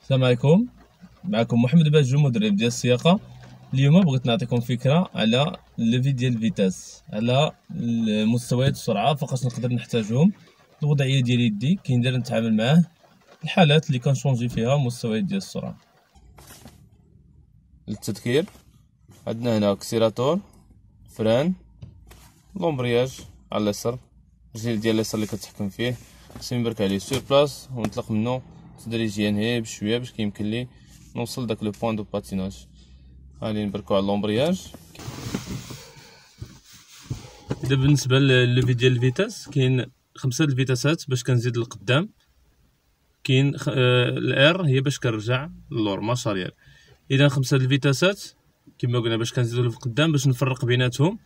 السلام عليكم. معكم محمد باجو مدرب ديال السياقه. اليوم بغيت نعطيكم فكره على الليفي ديال الفيتاس، على مستويات السرعه فقط نقدر نحتاجهم. الوضعيه ديال يدي كي ندير نتعامل معاه، الحالات اللي كنشونجي فيها مستويات ديال السرعه. للتذكير عندنا هنا اكسيلاتور، فران، لومبرياج على اليسار، الرجل ديال اليسار اللي كتحكم فيه خصني نبرك عليه سور بلاص ونطلق منه تدريجيا هي بشويه باش كيمكن لي نوصل داك لو بوين دو باتيناج. غادي نبركو على لومبرياج. اذا بالنسبه للليفي ديال الفيتاس كاين 5 الفيتاسات باش كنزيد للقدام، كاين الار هي باش كنرجع للور ماشي ريال. اذا 5 الفيتاسات كما قلنا باش كنزيدو للقدام باش نفرق بيناتهم.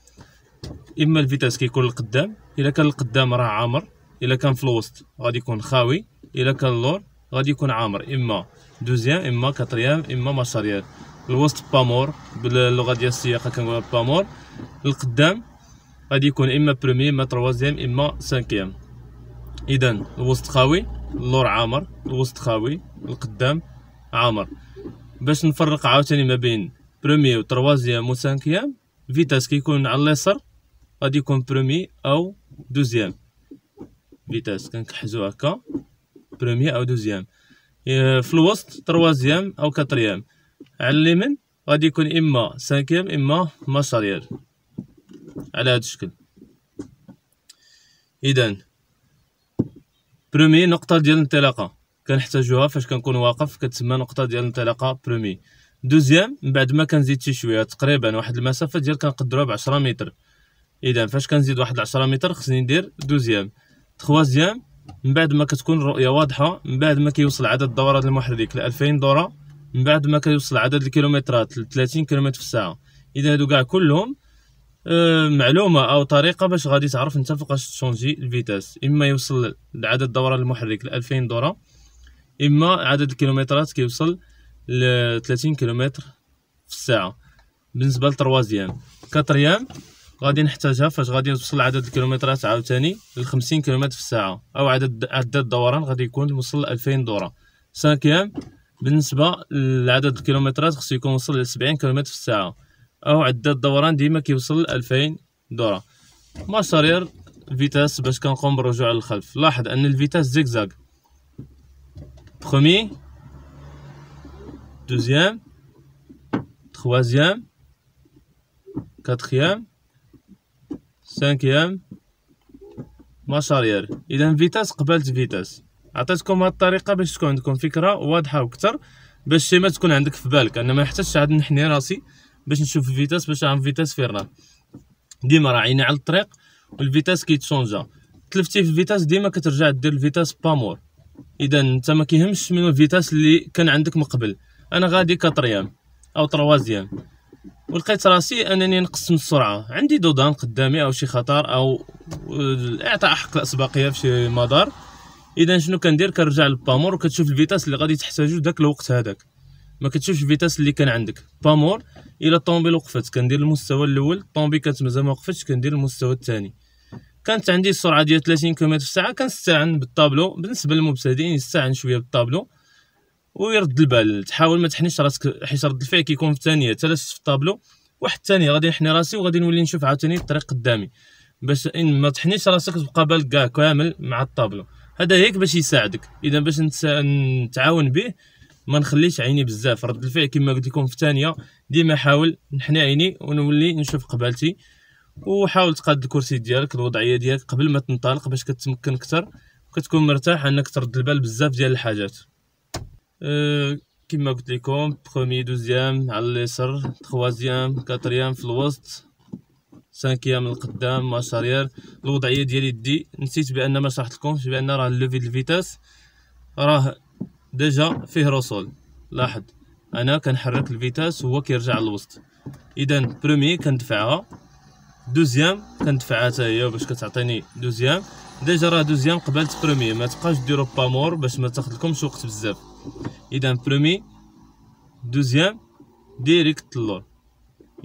اما الفيتاس كيكون للقدام، الا كان القدام راه عامر، الا كان في الوسط غادي يكون خاوي، الا كان اللور غادي يكون عامر، اما دوزيام اما كاتريام اما ماشاريال. الوسط بامور باللغه ديال السياقه كنقولوا بامور. القدام غادي يكون اما بروميي اما تروازيام اما سانكيام. اذا الوسط خاوي، اللور عامر، الوسط خاوي، القدام عامر. باش نفرق عاوتاني ما بين بروميي و تروازيام و سانكيام، فيتاس كيكون على اليسار غادي يكون بروميي او دوزيام. فيتاس كنكحزو هكا بروميي او دوزيام. في الوسط تروازيام او كاتريام. على اليمين غادي يكون اما سانكيام اما ماشاريال على هذا الشكل. اذا بروميي نقطه ديال الانطلاقه كنحتاجوها فاش كنكون واقف، كتسمى نقطه ديال الانطلاقه بروميي. دوزيام من بعد ما كنزيد شي شويه تقريبا واحد المسافه ديال كنقدروها ب 10 متر. اذا فاش كنزيد واحد 10 متر خصني ندير دوزيام. تخوازيام من بعد ما كتكون الرؤيه واضحه، من بعد ما كيوصل عدد دورات المحرك ل 2000 دوره، من بعد ما كيوصل عدد الكيلومترات ل 30 كيلومتر في الساعه. اذا هادو كاع كلهم معلومه او طريقه باش غادي تعرف انت فوقاش تشونجي الفيتاس. اما يوصل لعدد دورات المحرك ل 2000 دوره، اما عدد الكيلومترات كيوصل ل 30 كيلومتر في الساعه. بالنسبه للتروازيام كاتريام غادي نحتاجها فاش غادي نوصل لعدد الكيلومترات عاوتاني ل 50 كيلومتر في الساعه، او عدد الدوران غادي يكون وصل ل 2000 دوره. سانكيام بالنسبه لعدد الكيلومترات خصو يكون وصل ل 70 كيلومتر في الساعه، او عدد الدوران ديما كيوصل ل 2000 دوره. ماشاريال فيتاس باش كنقوم بالرجوع للخلف. لاحظ ان الفيتاس زيكزاك، بروميي، دوزيام، تخوازيام، كاتخيام، سانكيام، ماشاريال. اذا فيتاس قبالت فيتاس. عطيتكم هاد الطريقه باش تكون عندكم فكره واضحه وكثر، باش شي ما تكون عندك في بالك انا ما نحتاجش عاد نحني راسي باش نشوف الفيتاس باش نعرف فيتاس فين راه. ديما راه عيني على الطريق والفيتاس كيتشونجا. تلفتي في الفيتاس ديما كترجع دير الفيتاس بامور. اذا انت ما كيهمش من الفيتاس اللي كان عندك من قبل. انا غادي كاتريام او تروازيام ولقيت راسي انني نقص من السرعه، عندي دودان قدامي او شي خطر او اعطاء حق الاسبقيه في شي مدار. اذا شنو كندير؟ كنرجع للبامور وكتشوف الفيتاس اللي غادي تحتاجو داك الوقت هذاك، ما كتشوفش الفيتاس اللي كان عندك. بامور الا الطوموبيل وقفت كندير المستوى الاول، الطوموبيل كانت مازال ما وقفتش كندير المستوى الثاني. كانت عندي السرعه ديال 30 كم في الساعه كنستعن بالطابلو. بالنسبه للمبتدئين يستعن شويه بالطابلو ويرد البال، تحاول ما تحنيش راسك حيت رد الفعل كيكون في ثانيه تلاشت في الطابلو. واحد ثانيه غادي نحني راسي وغادي نولي نشوف عاوتاني الطريق قدامي، باش ان ما تحنيش راسك تبقى بالك كاع كامل مع الطابلو. هذا هيك باش يساعدك. اذا باش نتعاون به ما نخليش عيني بزاف، رد الفعل كما قلت لكم في ثانيه ديما حاول نحني عيني ونولي نشوف قبالتي. وحاول تقاد الكرسي ديالك، الوضعيه ديالك قبل ما تنطلق باش كتمكن اكثر وكتكون مرتاح انك ترد البال بزاف ديال الحاجات. كما قلت لكم بروميي، دوزيام على اليسار، تخوازيام، كاتريام في الوسط، سانكيام القدام، ماشاريال. الوضعيه ديال يدي نسيت بان ما شرحت لكمش بان راه الليفي ديال الفيتاس راه ديجا فيه رسول. لاحظ انا كنحرك الفيتاس وهو كيرجع للوسط. اذا بروميي كندفعها، دوزيام كندفعها حتى هي باش كتعطيني دوزيام. ديجا راه دوزيام قبلت بروميي، ما تبقاش ديرو بامور باش ما تاخذلكمش وقت بزاف. اذا بروميي، دوزيام، ديريكت اللور.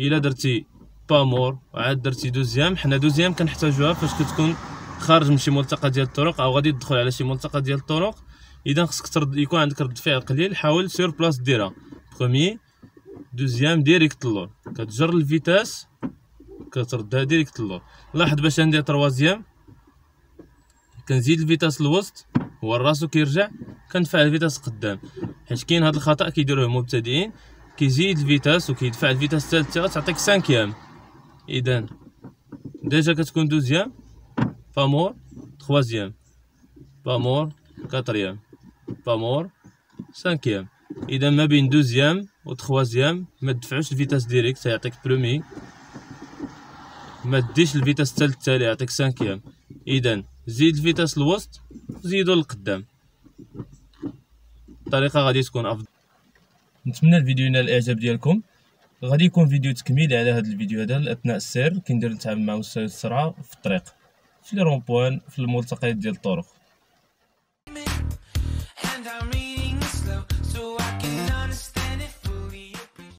الا درتي بامور وعاد درتي دوزيام، حنا دوزيام كنحتاجوها فاش كتكون خارج من شي ملتقى ديال الطرق او غادي تدخل على شي ملتقى ديال الطرق اذا خصك ترد يكون عندك رد فعل قليل، حاول سير بلاص ديرها بروميي دوزيام ديريكت اللور، كتجر الفيتاس كتردها ديريكت اللور. لاحظ باش ندير تروازيام كنزيد الفيتاس الوسط هو راسو كيرجع، كندفع الفيتاس قدام، حيت كاين هاد الخطا كيديروه المبتدئين، كيزيد الفيتاس وكيدفع الفيتاس الثالثه غتعطيك سانكيام. اذا ديجا كتكون دوزيام بامور تخوازيام بامور كاتريام بامور سانكيام. اذا ما بين دوزيام و تخوازيام ما تدفعوش الفيتاس ديريكت يعطيك برومي، ما ديش الفيتاس الثالث التالي يعطيك سانكيام. اذا زيد الفيتاس الوسط زيدو للقدام، الطريقه غادي تكون افضل. نتمنى الفيديو ينال الاعجاب ديالكم. غادي يكون فيديو تكميلي على هذا الفيديو هذا اثناء السير، كندير نتعامل مع وسائل السرعه في الطريق، في لي رون بوان، في الملتقيات ديال الطرق.